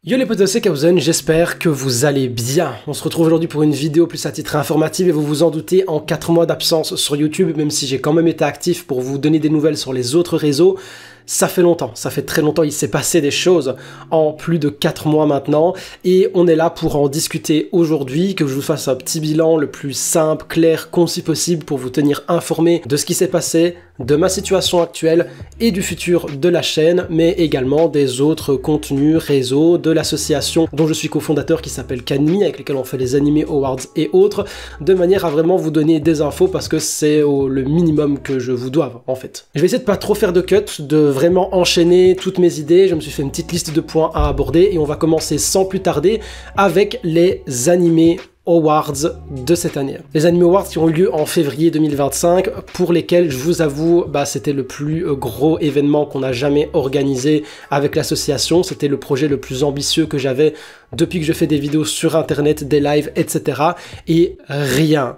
Yo les potes, c'est Kauzen, j'espère que vous allez bien. On se retrouve aujourd'hui pour une vidéo plus à titre informatif et vous vous en doutez, en 4 mois d'absence sur YouTube, même si j'ai quand même été actif pour vous donner des nouvelles sur les autres réseaux, ça fait longtemps, ça fait très longtemps, il s'est passé des choses en plus de 4 mois maintenant et on est là pour en discuter aujourd'hui, que je vous fasse un petit bilan le plus simple, clair, concis possible pour vous tenir informé de ce qui s'est passé, de ma situation actuelle et du futur de la chaîne, mais également des autres contenus, réseaux, de l'association dont je suis cofondateur qui s'appelle Canmi, avec lesquels on fait les Anime Awards et autres, de manière à vraiment vous donner des infos parce que c'est le minimum que je vous dois en fait. Je vais essayer de pas trop faire de cut, de vraiment enchaîner toutes mes idées, je me suis fait une petite liste de points à aborder et on va commencer sans plus tarder avec les Anime Awards de cette année. Les Anime Awards qui ont eu lieu en février 2025, pour lesquels je vous avoue, c'était le plus gros événement qu'on a jamais organisé avec l'association. C'était le projet le plus ambitieux que j'avais depuis que je fais des vidéos sur internet, des lives, etc. Et rien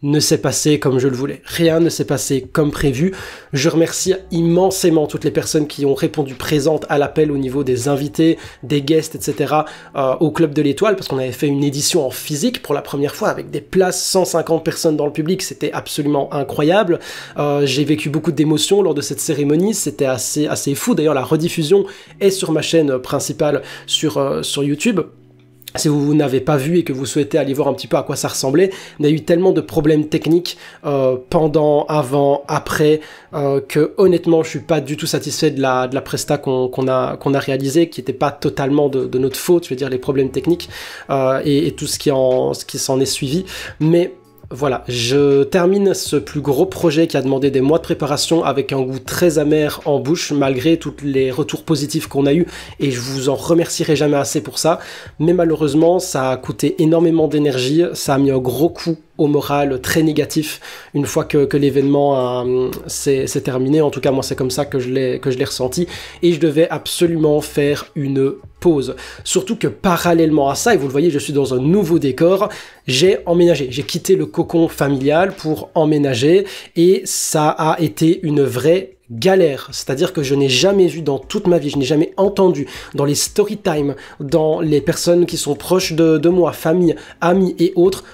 ne s'est passé comme je le voulais. Rien ne s'est passé comme prévu. Je remercie immensément toutes les personnes qui ont répondu présentes à l'appel au niveau des invités, des guests, etc. Au Club de l'Étoile, parce qu'on avait fait une édition en physique pour la première fois avec des places, 150 personnes dans le public. C'était absolument incroyable. J'ai vécu beaucoup d'émotions lors de cette cérémonie. C'était assez fou. D'ailleurs, la rediffusion est sur ma chaîne principale sur YouTube. Si vous n'avez pas vu et que vous souhaitez aller voir un petit peu à quoi ça ressemblait, on a eu tellement de problèmes techniques pendant, avant, après, que honnêtement je suis pas du tout satisfait de la presta qu'on a réalisée, qui n'était pas totalement de notre faute, je veux dire les problèmes techniques et tout ce qui s'en est suivi, mais voilà, je termine ce plus gros projet qui a demandé des mois de préparation avec un goût très amer en bouche, malgré tous les retours positifs qu'on a eu, et je vous en remercierai jamais assez pour ça, mais malheureusement ça a coûté énormément d'énergie, ça a mis un gros coup au moral très négatif une fois que l'événement s'est terminé. En tout cas moi c'est comme ça que je l'ai ressenti et je devais absolument faire une pause. Surtout que parallèlement à ça, et vous le voyez, je suis dans un nouveau décor, j'ai emménagé, j'ai quitté le cocon familial pour emménager et ça a été une vraie galère, c'est-à-dire que je n'ai jamais vu dans toute ma vie, je n'ai jamais entendu dans les story time, dans les personnes qui sont proches de moi, famille, amis et autres,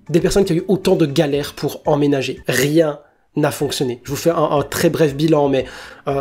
des personnes qui ont eu autant de galères pour emménager. Rien n'a fonctionné. Je vous fais un très bref bilan, mais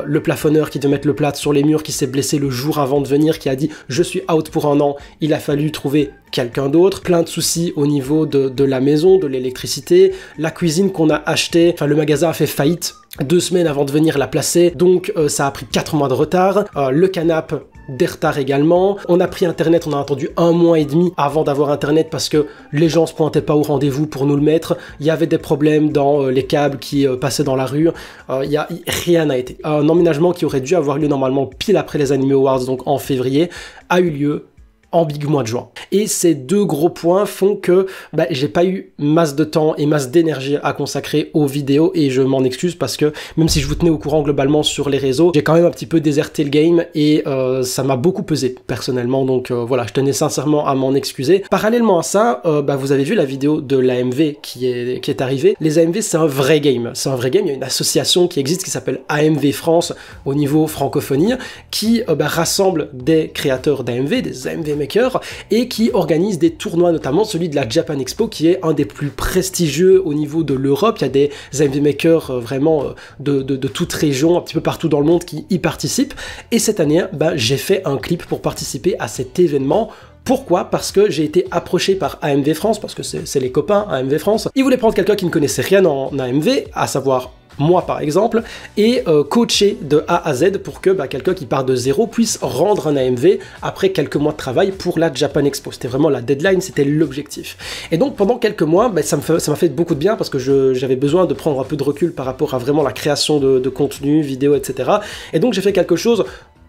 le plafonneur qui devait mettre le plâtre sur les murs, qui s'est blessé le jour avant de venir, qui a dit « je suis out pour 1 an », il a fallu trouver quelqu'un d'autre, plein de soucis au niveau de la maison, de l'électricité, la cuisine qu'on a achetée, enfin le magasin a fait faillite 2 semaines avant de venir la placer, donc ça a pris 4 mois de retard, le canapé des retards également, on a pris internet, on a attendu 1 mois et demi avant d'avoir internet parce que les gens se pointaient pas au rendez-vous pour nous le mettre, il y avait des problèmes dans les câbles qui passaient dans la rue, rien n'a été. Un emménagement qui aurait dû avoir lieu normalement pile après les Anime Awards, donc en février, a eu lieu en big mois de juin. Et ces 2 gros points font que j'ai pas eu masse de temps et masse d'énergie à consacrer aux vidéos et je m'en excuse parce que même si je vous tenais au courant globalement sur les réseaux, j'ai quand même un petit peu déserté le game et ça m'a beaucoup pesé personnellement, donc voilà, je tenais sincèrement à m'en excuser. Parallèlement à ça, vous avez vu la vidéo de l'AMV qui est arrivée. Les AMV c'est un vrai game, il y a une association qui existe qui s'appelle AMV France au niveau francophonie qui rassemble des créateurs d'AMV, des AMV makers et qui organise des tournois, notamment celui de la Japan Expo qui est un des plus prestigieux au niveau de l'Europe. Il y a des AMV makers vraiment de toute région, un petit peu partout dans le monde qui y participent et cette année j'ai fait un clip pour participer à cet événement. Pourquoi? Parce que j'ai été approché par AMV France, parce que c'est les copains AMV France. Ils voulaient prendre quelqu'un qui ne connaissait rien en AMV, à savoir moi par exemple, et coacher de A à Z pour que quelqu'un qui part de zéro puisse rendre un AMV après quelques mois de travail pour la Japan Expo. C'était vraiment la deadline, c'était l'objectif. Et donc pendant quelques mois, ça m'a fait beaucoup de bien parce que j'avais besoin de prendre un peu de recul par rapport à vraiment la création de contenu, vidéo, etc. Et donc j'ai fait quelque chose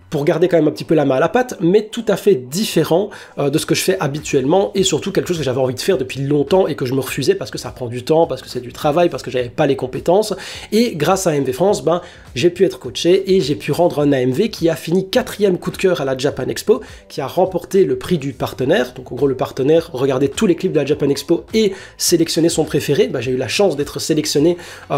pour garder quand même un petit peu la main à la pâte, mais tout à fait différent de ce que je fais habituellement, et surtout quelque chose que j'avais envie de faire depuis longtemps et que je me refusais parce que ça prend du temps, parce que c'est du travail, parce que j'avais pas les compétences, et grâce à AMV France, j'ai pu être coaché et j'ai pu rendre un AMV qui a fini 4e coup de cœur à la Japan Expo, qui a remporté le prix du partenaire. Donc en gros le partenaire regardait tous les clips de la Japan Expo et sélectionnait son préféré. J'ai eu la chance d'être sélectionné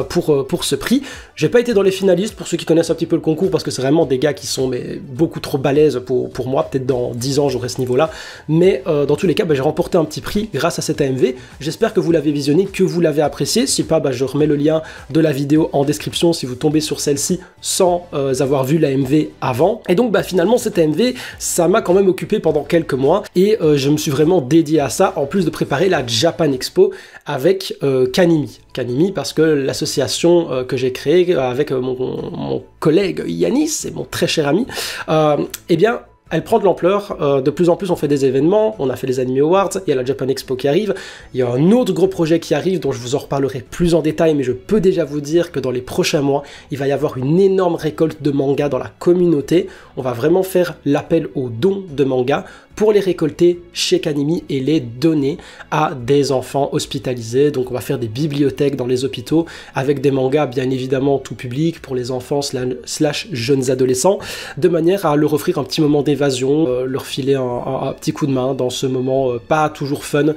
pour ce prix. J'ai pas été dans les finalistes pour ceux qui connaissent un petit peu le concours parce que c'est vraiment des gars qui sont beaucoup trop balèze pour moi, peut-être dans 10 ans j'aurai ce niveau-là, mais dans tous les cas, j'ai remporté un petit prix grâce à cet AMV. J'espère que vous l'avez visionné, que vous l'avez apprécié. Si pas, je remets le lien de la vidéo en description si vous tombez sur celle-ci sans avoir vu l'AMV avant. Et donc finalement cet AMV, ça m'a quand même occupé pendant quelques mois et je me suis vraiment dédié à ça, en plus de préparer la Japan Expo avec Kanimi. Kanimi parce que l'association que j'ai créée avec mon collègue Yanis et mon très cher ami, eh bien elle prend de l'ampleur, de plus en plus on fait des événements, on a fait les Anime Awards, il y a la Japan Expo qui arrive, il y a un autre gros projet qui arrive dont je vous en reparlerai plus en détail, mais je peux déjà vous dire que dans les prochains mois, il va y avoir une énorme récolte de mangas dans la communauté. On va vraiment faire l'appel aux dons de mangas pour les récolter chez Kanimi et les donner à des enfants hospitalisés. Donc on va faire des bibliothèques dans les hôpitaux avec des mangas bien évidemment tout public pour les enfants slash jeunes adolescents, de manière à leur offrir un petit moment d'évasion, leur filer un petit coup de main dans ce moment pas toujours fun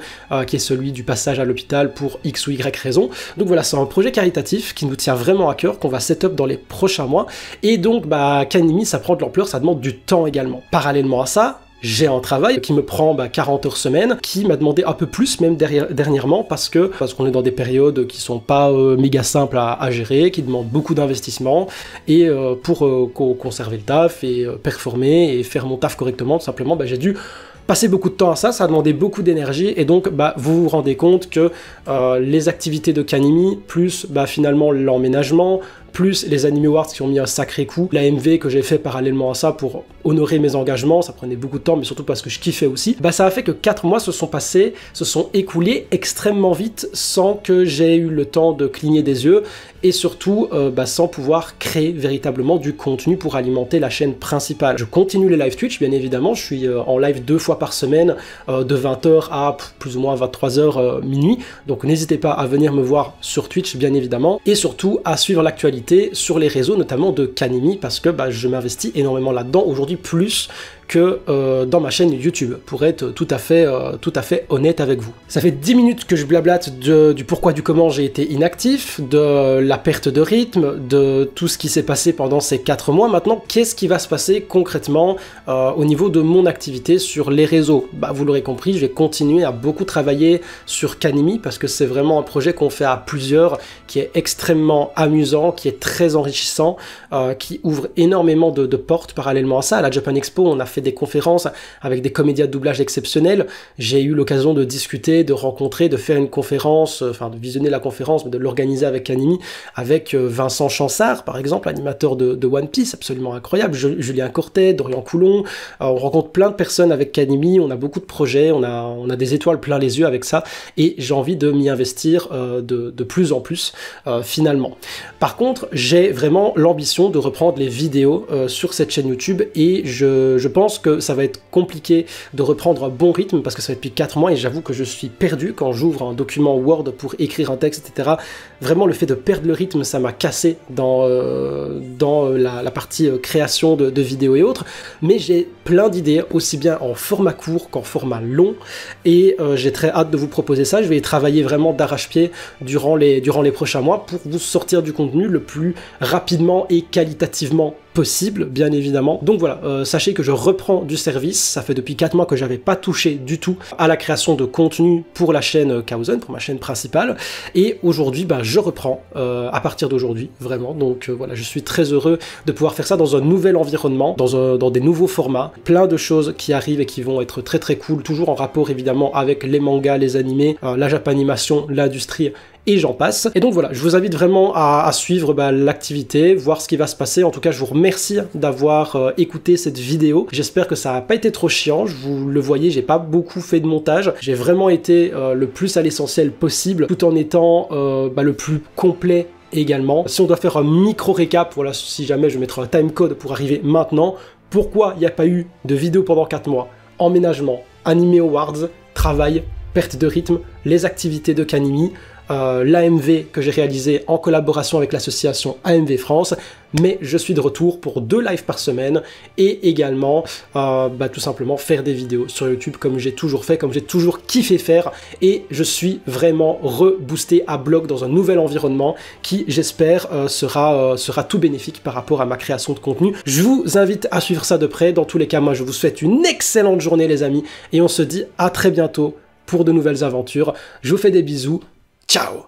qui est celui du passage à l'hôpital pour X ou Y raison. Donc voilà, c'est un projet caritatif qui nous tient vraiment à cœur, qu'on va set up dans les prochains mois. Et donc Kanimi, ça prend de l'ampleur, ça demande du temps également. Parallèlement à ça, j'ai un travail qui me prend 40 heures semaine, qui m'a demandé un peu plus même dernièrement parce qu'on est dans des périodes qui sont pas méga simples à gérer, qui demandent beaucoup d'investissement et pour conserver le taf et performer et faire mon taf correctement, tout simplement, j'ai dû passer beaucoup de temps à ça, ça a demandé beaucoup d'énergie et donc vous vous rendez compte que les activités de Kanimi, plus finalement l'emménagement, plus les Anime Awards qui ont mis un sacré coup, l'AMV que j'ai fait parallèlement à ça pour honorer mes engagements, ça prenait beaucoup de temps mais surtout parce que je kiffais aussi, ça a fait que 4 mois se sont écoulés extrêmement vite sans que j'ai eu le temps de cligner des yeux et surtout sans pouvoir créer véritablement du contenu pour alimenter la chaîne principale. Je continue les live Twitch bien évidemment, je suis en live 2 fois par semaine de 20h à plus ou moins 23h minuit, donc n'hésitez pas à venir me voir sur Twitch bien évidemment et surtout à suivre l'actualité sur les réseaux notamment de Kanimi parce que je m'investis énormément là-dedans aujourd'hui, plus que dans ma chaîne YouTube, pour être tout à fait honnête avec vous. Ça fait 10 minutes que je blablate du pourquoi du comment j'ai été inactif, de la perte de rythme, de tout ce qui s'est passé pendant ces 4 mois. Maintenant, qu'est-ce qui va se passer concrètement au niveau de mon activité sur les réseaux? Vous l'aurez compris, je vais continuer à beaucoup travailler sur Kanimi parce que c'est vraiment un projet qu'on fait à plusieurs, qui est extrêmement amusant, qui est très enrichissant, qui ouvre énormément de portes parallèlement à ça. À la Japan Expo, on a fait des conférences avec des comédiens de doublage exceptionnels. J'ai eu l'occasion de discuter, de rencontrer, de faire une conférence, de visionner la conférence, mais de l'organiser avec Kanimi, avec Vincent Chansard, par exemple, animateur de One Piece, absolument incroyable, Julien Cortet, Dorian Coulon. On rencontre plein de personnes avec Kanimi, on a beaucoup de projets, on a des étoiles plein les yeux avec ça, et j'ai envie de m'y investir de plus en plus, finalement. Par contre, j'ai vraiment l'ambition de reprendre les vidéos sur cette chaîne YouTube, et je pense que ça va être compliqué de reprendre un bon rythme parce que ça fait depuis 4 mois et j'avoue que je suis perdu quand j'ouvre un document Word pour écrire un texte, etc. Vraiment, le fait de perdre le rythme, ça m'a cassé dans la partie création de vidéos et autres. Mais j'ai plein d'idées, aussi bien en format court qu'en format long, et j'ai très hâte de vous proposer ça. Je vais y travailler vraiment d'arrache-pied durant les prochains mois pour vous sortir du contenu le plus rapidement et qualitativement possible, bien évidemment. Donc voilà, sachez que je reprends du service, ça fait depuis 4 mois que j'avais pas touché du tout à la création de contenu pour la chaîne Kaozen, pour ma chaîne principale, et aujourd'hui, je reprends à partir d'aujourd'hui, vraiment. Donc voilà, je suis très heureux de pouvoir faire ça dans un nouvel environnement, dans des nouveaux formats, plein de choses qui arrivent et qui vont être très très cool, toujours en rapport évidemment avec les mangas, les animés, la japanimation, l'industrie, et j'en passe. Et donc voilà, je vous invite vraiment à suivre l'activité, voir ce qui va se passer. En tout cas, je vous remercie d'avoir écouté cette vidéo. J'espère que ça n'a pas été trop chiant. Vous le voyez, j'ai pas beaucoup fait de montage. J'ai vraiment été le plus à l'essentiel possible, tout en étant le plus complet également. Si on doit faire un micro récap, voilà, si jamais je mettrai un timecode pour arriver maintenant, pourquoi il n'y a pas eu de vidéo pendant 4 mois? Emménagement, Anime Awards, travail, perte de rythme, les activités de Kanimi, l'AMV que j'ai réalisé en collaboration avec l'association AMV France, mais je suis de retour pour 2 lives par semaine et également tout simplement faire des vidéos sur YouTube comme j'ai toujours fait, comme j'ai toujours kiffé faire, et je suis vraiment reboosté à bloc dans un nouvel environnement qui, j'espère, sera tout bénéfique par rapport à ma création de contenu. Je vous invite à suivre ça de près. Dans tous les cas, moi je vous souhaite une excellente journée les amis, et on se dit à très bientôt pour de nouvelles aventures. Je vous fais des bisous. Ciao!